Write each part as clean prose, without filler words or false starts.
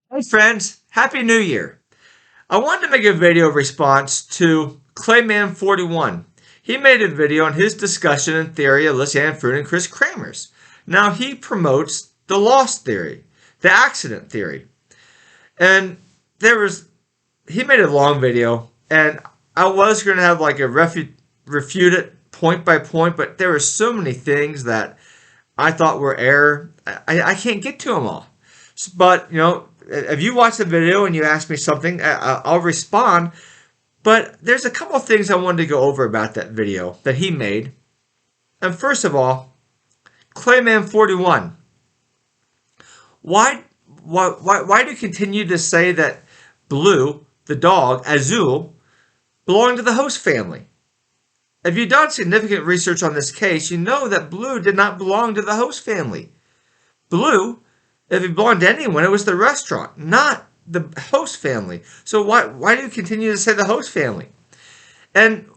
Hey friends, Happy New Year! I wanted to make a video response to Clayman41. He made a video on his discussion and theory of Lisanne Froon and Kris Kremers. Now he promotes the loss theory, the accident theory. And there was he made a long video and I was going to have like a refute it point by point, but there were so many things that I thought were error. I can't get to them all. But, if you watch the video and you ask me something, I'll respond. But there's a couple of things I wanted to go over about that video that he made. And first of all, Clayman41. Why do you continue to say that Blue, the dog, Azul, belonged to the host family? If you've done significant research on this case, you know that Blue did not belong to the host family. Blue, if it belonged to anyone, it was the restaurant, not the host family. So why do you continue to say the host family? And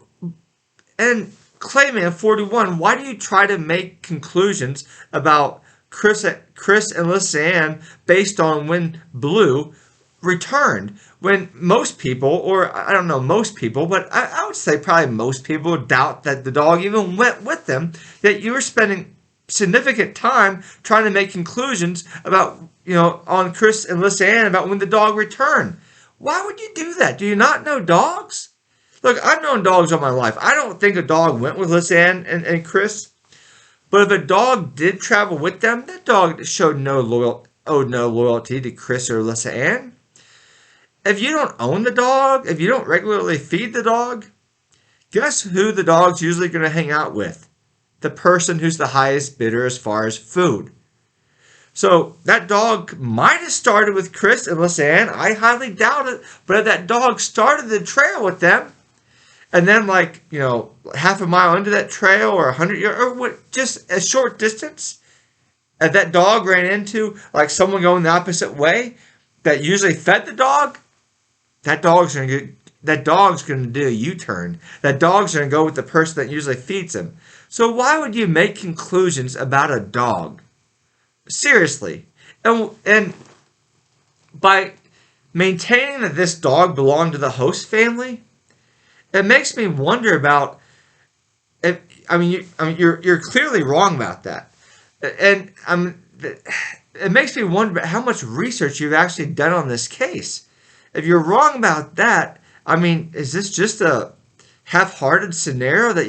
Clayman41, why do you try to make conclusions about Kris and Lisanne based on when Blue returned, when most people, or I don't know most people, but I would say probably most people doubt that the dog even went with them, that you were spending significant time trying to make conclusions about, on Kris and Lisanne about when the dog returned. Why would you do that? Do you not know dogs? Look, I've known dogs all my life. I don't think a dog went with Lisanne and Kris. But if a dog did travel with them, that dog owed no loyalty to Kris or Lisanne. If you don't own the dog, if you don't regularly feed the dog, guess who the dog's usually going to hang out with? The person who's the highest bidder as far as food. So that dog might have started with Kris and Lisanne. I highly doubt it. But if that dog started the trail with them, and then half a mile into that trail or 100 yards, or just a short distance, if that dog ran into someone going the opposite way that usually fed the dog, that dog's going to do a U-turn. That dog's going to go with the person that usually feeds him. So why would you make conclusions about a dog? Seriously. And by maintaining that this dog belonged to the host family, it makes me wonder about. You're clearly wrong about that, and it makes me wonder about how much research you've actually done on this case. If you're wrong about that, is this just a half-hearted scenario that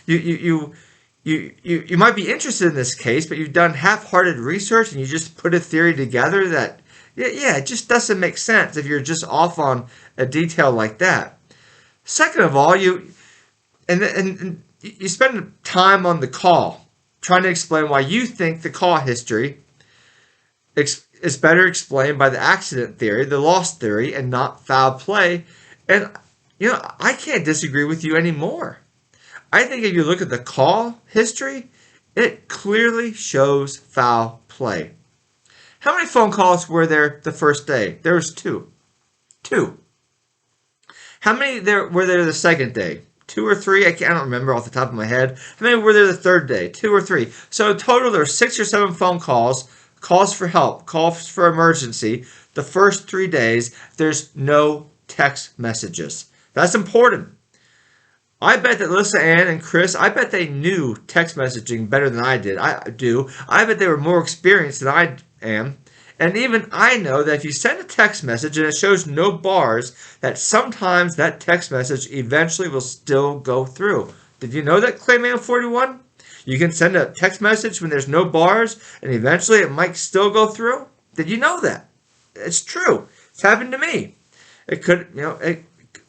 you might be interested in this case, but you've done half-hearted research and you just put a theory together that it just doesn't make sense if you're just off on a detail like that. Second of all, you spend time on the call trying to explain why you think the call history is better explained by the accident theory, the loss theory, and not foul play. And, I can't disagree with you anymore. I think if you look at the call history, it clearly shows foul play. How many phone calls were there the first day? There was two. Two. How many were there the second day? 2 or 3? I don't remember off the top of my head. How many were there the third day? 2 or 3. So in total, there were 6 or 7 phone calls, calls for help, calls for emergency. The first 3 days, there's no text messages. That's important. I bet that Lisanne and Kris, I bet they knew text messaging better than I did. I do. I bet they were more experienced than I am. And even I know that if you send a text message and it shows no bars, that sometimes that text message eventually will still go through. Did you know that, Clayman41? You can send a text message when there's no bars and eventually it might still go through? Did you know that? It's true. It's happened to me. It could,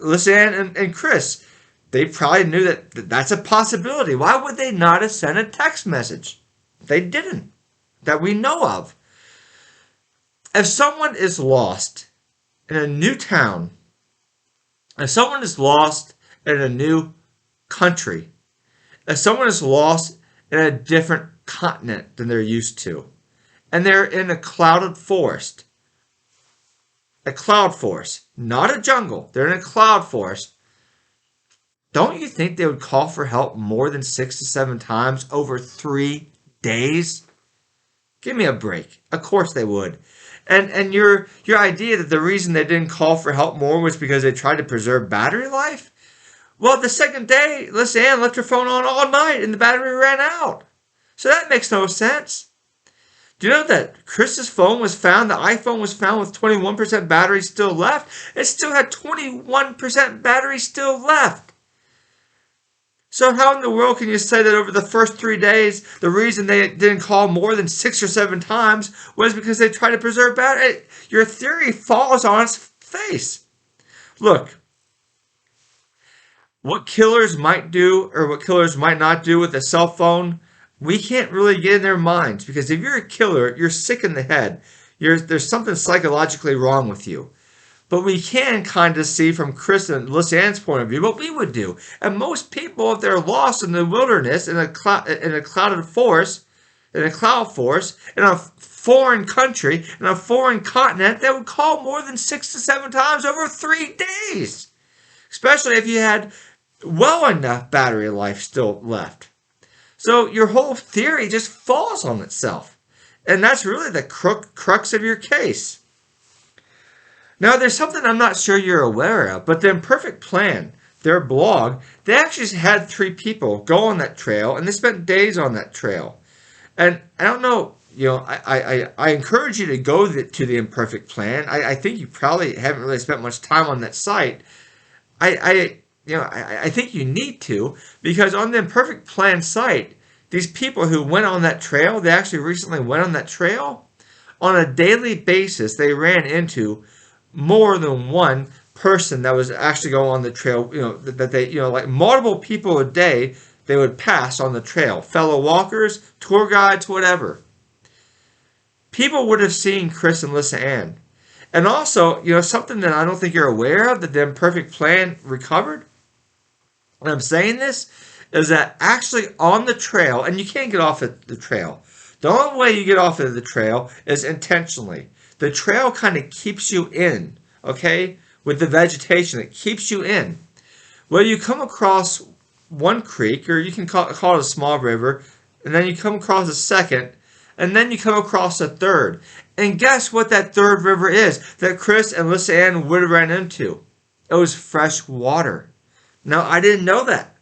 Lisanne and Kris, they probably knew that that's a possibility. Why would they not have sent a text message? They didn't, that we know of. If someone is lost in a new town, if someone is lost in a new country, if someone is lost in a different continent than they're used to, and they're in a cloud forest, not a jungle, they're in a cloud forest, don't you think they would call for help more than 6 to 7 times over 3 days? Give me a break. Of course they would. And your idea that the reason they didn't call for help more was because they tried to preserve battery life? Well, the second day, Lisanne left her phone on all night and the battery ran out. So that makes no sense. Do you know that Kris's phone was found, the iPhone was found with 21% battery still left? It still had 21% battery still left. So how in the world can you say that over the first 3 days, the reason they didn't call more than 6 or 7 times was because they tried to preserve battery? Your theory falls on its face. Look, what killers might do or what killers might not do with a cell phone, we can't really get in their minds, because if you're a killer, you're sick in the head. There's something psychologically wrong with you. But we can kind of see from Kris and Lisanne's point of view what we would do. And most people, if they're lost in the wilderness, in a cloud forest, in a foreign country, in a foreign continent, they would call more than 6 to 7 times over 3 days. Especially if you had well enough battery life still left. So your whole theory just falls on itself. And that's really the crux of your case. Now, there's something I'm not sure you're aware of, but the Imperfect Plan, their blog, they actually had 3 people go on that trail, and they spent days on that trail. And I don't know, I encourage you to go to the Imperfect Plan. I think you probably haven't really spent much time on that site. I think you need to, because on the Imperfect Plan site, these people who went on that trail, they actually recently went on that trail, on a daily basis, they ran into more than one person that was actually going on the trail, that they, like multiple people a day they would pass on the trail, fellow walkers, tour guides, whatever. People would have seen Kris and Lisanne. And also, something that I don't think you're aware of that the Imperfect Plan recovered, and I'm saying this, is that actually on the trail, and you can't get off at the trail. The only way you get off of the trail is intentionally. The trail kind of keeps you in, okay? With the vegetation, it keeps you in. Well, you come across one creek, or you can call it a small river, and then you come across a second, and then you come across a third. And guess what that third river is that Kris and Lisanne would have ran into? It was fresh water. Now, I didn't know that.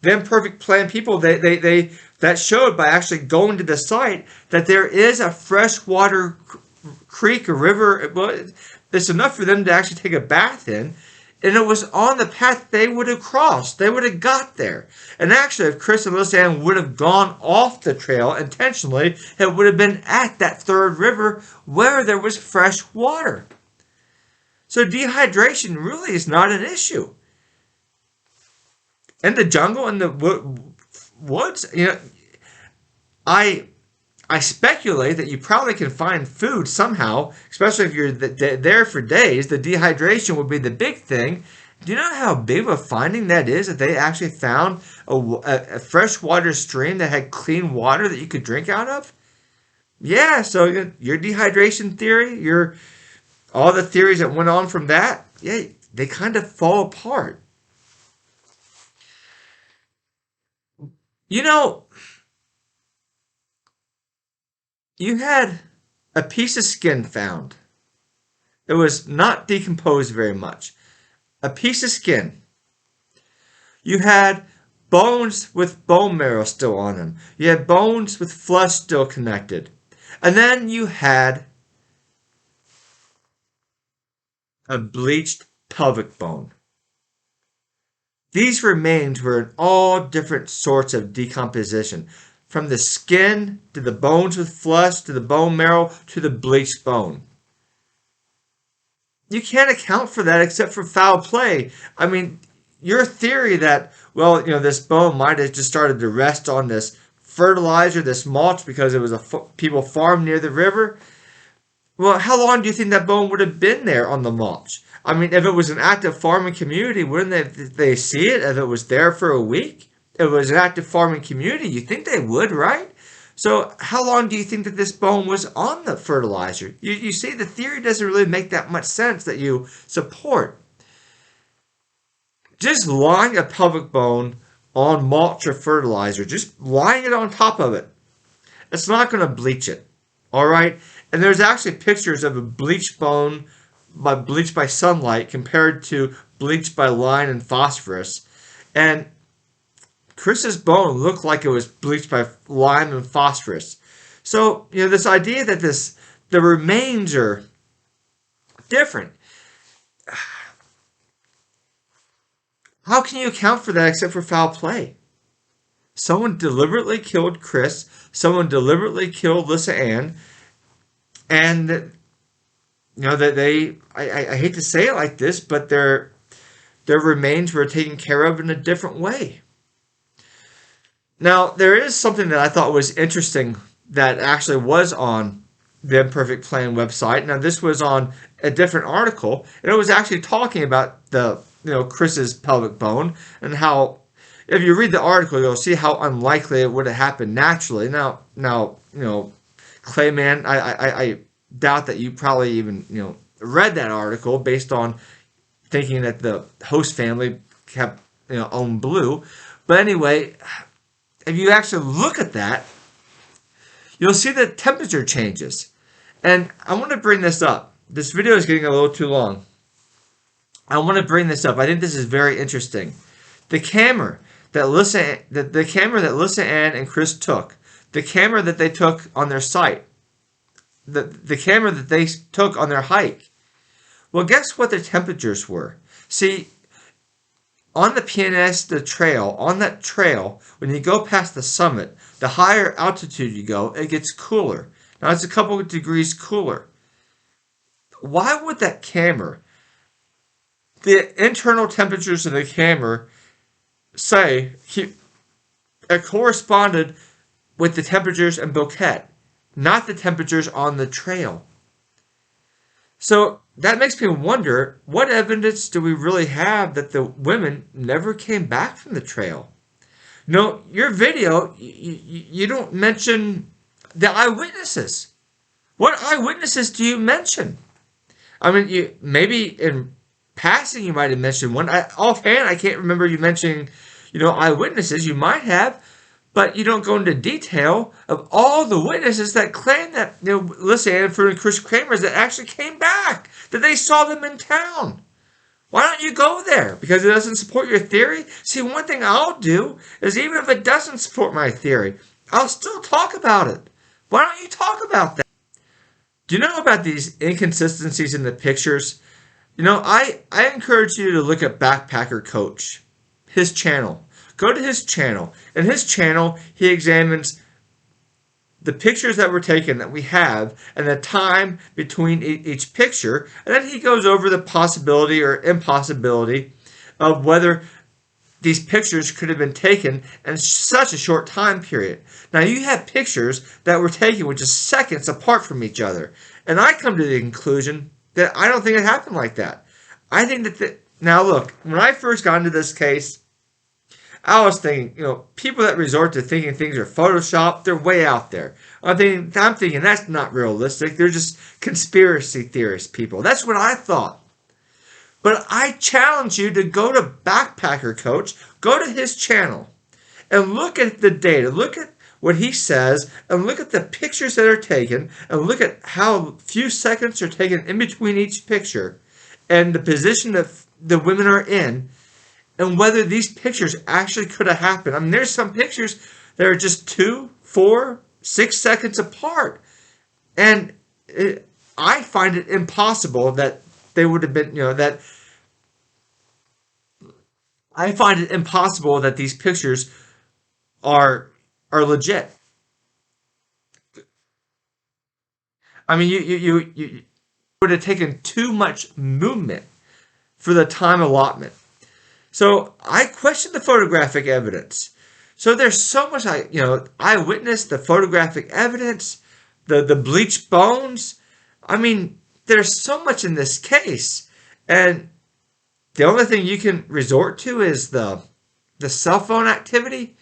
The Imperfect Plan people, they that showed by actually going to the site that there is a freshwater creek or river. Well, it's enough for them to actually take a bath in. And it was on the path they would have crossed. They would have got there. And actually, if Kris and Lisanne would have gone off the trail intentionally, it would have been at that third river where there was fresh water. So dehydration really is not an issue. In the jungle, in the woods, I speculate that you probably can find food somehow, especially if you're there for days. The dehydration would be the big thing. Do you know how big of a finding that is, that they actually found a freshwater stream that had clean water that you could drink out of? Yeah, so your dehydration theory, all the theories that went on from that, yeah, they kind of fall apart. You had a piece of skin found. It was not decomposed very much. A piece of skin. You had bones with bone marrow still on them. You had bones with flesh still connected. And then you had a bleached pelvic bone. These remains were in all different sorts of decomposition, from the skin to the bones with flesh to the bone marrow to the bleached bone. You can't account for that except for foul play. I mean, your theory that, this bone might have just started to rest on this fertilizer, this mulch, because it was people farmed near the river. Well, how long do you think that bone would have been there on the mulch? I mean, if it was an active farming community, wouldn't they see it if it was there for a week? If it was an active farming community, you think they would, right? So how long do you think that this bone was on the fertilizer? You see, the theory doesn't really make that much sense that you support. Just lying a pelvic bone on mulch or fertilizer, just lying it on top of it, it's not going to bleach it, all right? And there's actually pictures of a bleached bone bleached by sunlight compared to bleached by lime and phosphorus. And Kris's bone looked like it was bleached by lime and phosphorus. So, this idea that the remains are different. How can you account for that except for foul play? Someone deliberately killed Kris. Someone deliberately killed Lisanne. And, that I hate to say it like this, but their remains were taken care of in a different way. Now, there is something that I thought was interesting that actually was on the Imperfect Plan website. Now, this was on a different article, and it was actually talking about the Kris's pelvic bone and how, if you read the article, you'll see how unlikely it would have happened naturally. Now, Clayman, I doubt that you probably even read that article based on thinking that the host family kept owned blue. But anyway, if you actually look at that, you'll see the temperature changes. And I want to bring this up. This video is getting a little too long. I want to bring this up. I think this is very interesting. The camera that Lisanne and Kris took, the camera that they took on their site, the camera that they took on their hike. Well, guess what the temperatures were? See, on the PNS, on that trail, when you go past the summit, the higher altitude you go, it gets cooler. Now, it's a couple of degrees cooler. Why would that camera, the internal temperatures of the camera, say it corresponded with the temperatures in Bouquet, not the temperatures on the trail? So that makes me wonder, what evidence do we really have that the women never came back from the trail? Your video, you don't mention the eyewitnesses. What eyewitnesses do you mention? I mean, maybe in passing you might have mentioned one. Offhand, I can't remember you mentioning, eyewitnesses. You might have, but you don't go into detail of all the witnesses that claim that, Lisanne Froon and Kris Kremers that actually came back, that they saw them in town. Why don't you go there? Because it doesn't support your theory? See, one thing I'll do is, even if it doesn't support my theory, I'll still talk about it. Why don't you talk about that? Do you know about these inconsistencies in the pictures? I encourage you to look at Backpacker Coach, his channel. Go to his channel. In his channel, he examines the pictures that were taken that we have and the time between each picture, and then he goes over the possibility or impossibility of whether these pictures could have been taken in such a short time period. Now, you have pictures that were taken with just seconds apart from each other, and I come to the conclusion that I don't think it happened like that. I think that now look, when I first got into this case, I was thinking, people that resort to thinking things are photoshopped, they're way out there. I'm thinking that's not realistic. They're just conspiracy theorist people. That's what I thought. But I challenge you to go to Backpacker Coach, go to his channel, and look at the data. Look at what he says, and look at the pictures that are taken, and look at how few seconds are taken in between each picture, and the position that the women are in, and whether these pictures actually could have happened. I mean, there's some pictures that are just 2, 4, 6 seconds apart. And I find it impossible that they would have been, that I find it impossible that these pictures are legit. I mean, you would have taken too much movement for the time allotment. So I question the photographic evidence. So there's so much, eyewitness, the photographic evidence, the bleached bones. I mean, there's so much in this case, and the only thing you can resort to is the cell phone activity.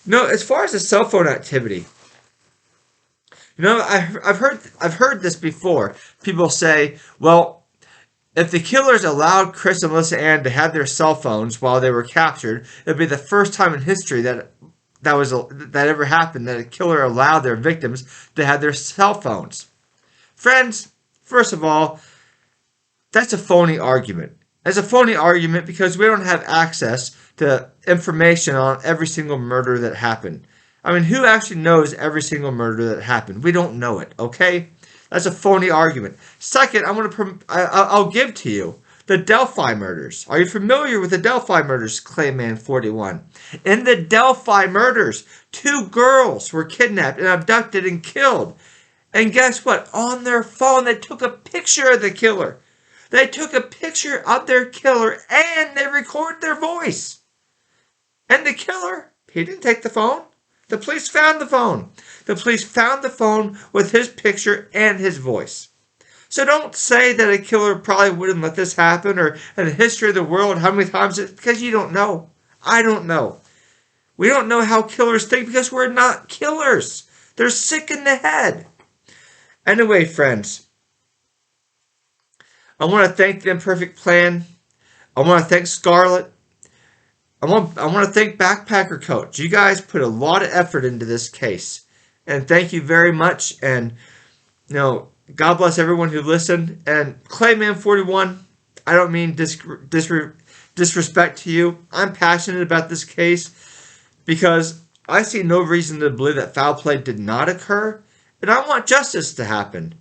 As far as the cell phone activity, I've heard this before. People say, well, if the killers allowed Kris and Lisanne to have their cell phones while they were captured, it'd be the first time in history that ever happened, that a killer allowed their victims to have their cell phones. Friends, first of all, that's a phony argument. It's a phony argument because we don't have access to information on every single murder that happened. I mean, who actually knows every single murder that happened? We don't know it, okay? That's a phony argument. Second, I'll give to you the Delphi murders. Are you familiar with the Delphi murders, Clayman41? In the Delphi murders, 2 girls were kidnapped and abducted and killed. And guess what? On their phone, they took a picture of the killer. They took a picture of their killer and they recorded their voice. And the killer, he didn't take the phone. The police found the phone. The police found the phone with his picture and his voice. So don't say that a killer probably wouldn't let this happen, or in the history of the world, how many times, because you don't know. I don't know. We don't know how killers think because we're not killers. They're sick in the head. Anyway, friends, I want to thank The Imperfect Plan. I want to thank Scarlett. I want to thank Backpacker Coach. You guys put a lot of effort into this case. And thank you very much. And, God bless everyone who listened. And Clayman41, I don't mean disrespect to you. I'm passionate about this case because I see no reason to believe that foul play did not occur. And I want justice to happen.